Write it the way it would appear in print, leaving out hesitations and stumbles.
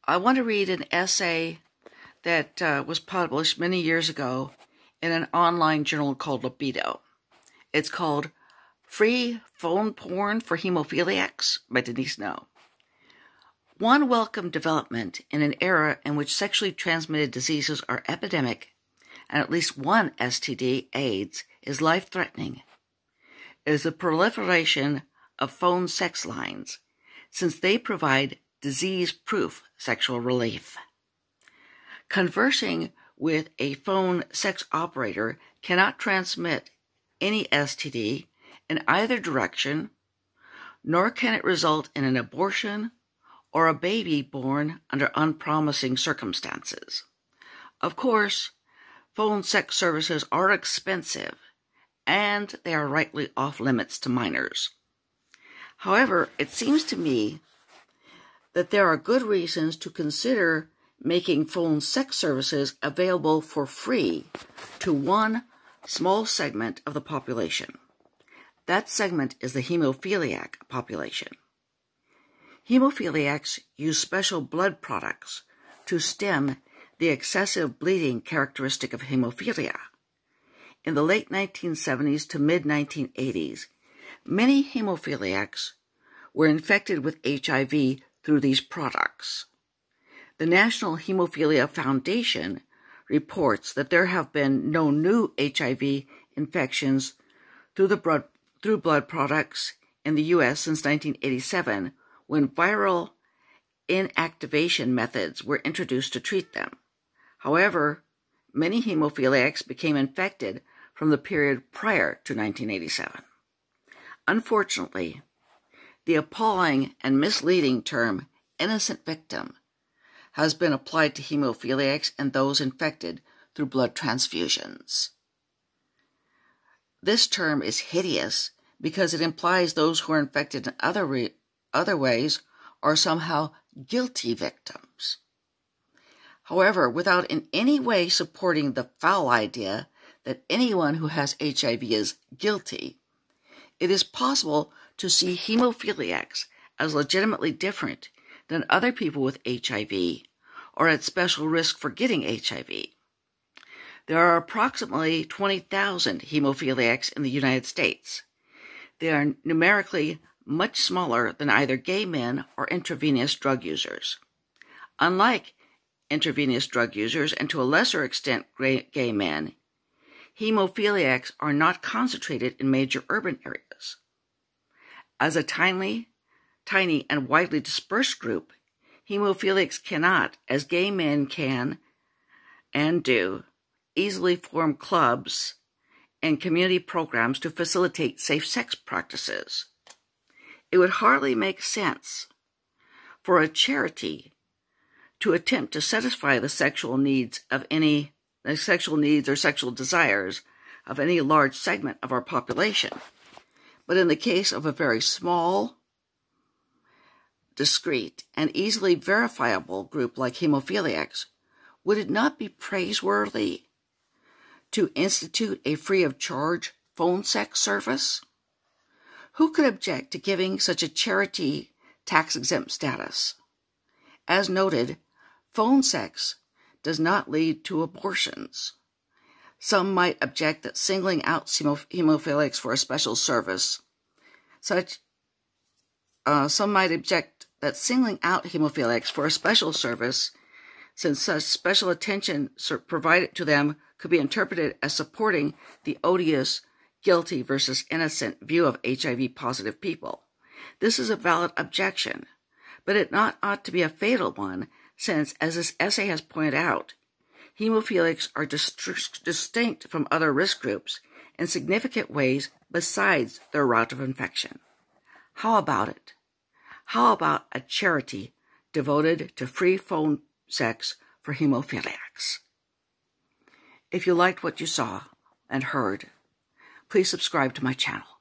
I want to read an essay that was published many years ago in an online journal called Libido. It's called Free Phone Porn for Hemophiliacs by Denise No. One welcome development in an era in which sexually transmitted diseases are epidemic and at least one STD, AIDS, is life-threatening, is the proliferation of phone sex lines, since they provide disease-proof sexual relief. Conversing with a phone sex operator cannot transmit any STD in either direction, nor can it result in an abortion or a baby born under unpromising circumstances. Of course, phone sex services are expensive, and they are rightly off limits to minors. However, it seems to me that there are good reasons to consider making phone sex services available for free to one small segment of the population. That segment is the hemophiliac population. Hemophiliacs use special blood products to stem the excessive bleeding characteristic of hemophilia. In the late 1970s to mid-1980s, many hemophiliacs were infected with HIV through these products. The National Hemophilia Foundation reports that there have been no new HIV infections through blood products in the U.S. since 1987, when viral inactivation methods were introduced to treat them. However, many hemophiliacs became infected from the period prior to 1987. Unfortunately, the appalling and misleading term innocent victim has been applied to hemophiliacs and those infected through blood transfusions. This term is hideous because it implies those who are infected in other ways are somehow guilty victims. However, without in any way supporting the foul idea that anyone who has HIV is guilty, it is possible to see hemophiliacs as legitimately different than other people with HIV or at special risk for getting HIV. There are approximately 20,000 hemophiliacs in the United States. They are numerically much smaller than either gay men or intravenous drug users. Unlike intravenous drug users, and to a lesser extent gay men, hemophiliacs are not concentrated in major urban areas. As a tiny and widely dispersed group, hemophiliacs cannot, as gay men can and do, easily form clubs and community programs to facilitate safe sex practices. It would hardly make sense for a charity to attempt to satisfy the sexual needs or sexual desires of any large segment of our population. But in the case of a very small, discrete, and easily verifiable group like hemophiliacs, would it not be praiseworthy to institute a free-of-charge phone sex service? Who could object to giving such a charity tax-exempt status? As noted, phone sex does not lead to abortions. Some might object that singling out hemophiliacs for a special service, since such special attention provided to them could be interpreted as supporting the odious, guilty versus innocent view of HIV-positive people. This is a valid objection, but it ought to be a fatal one, since, as this essay has pointed out, hemophiliacs are distinct from other risk groups in significant ways besides their route of infection. How about it? How about a charity devoted to free phone sex for hemophiliacs? If you liked what you saw and heard, please subscribe to my channel.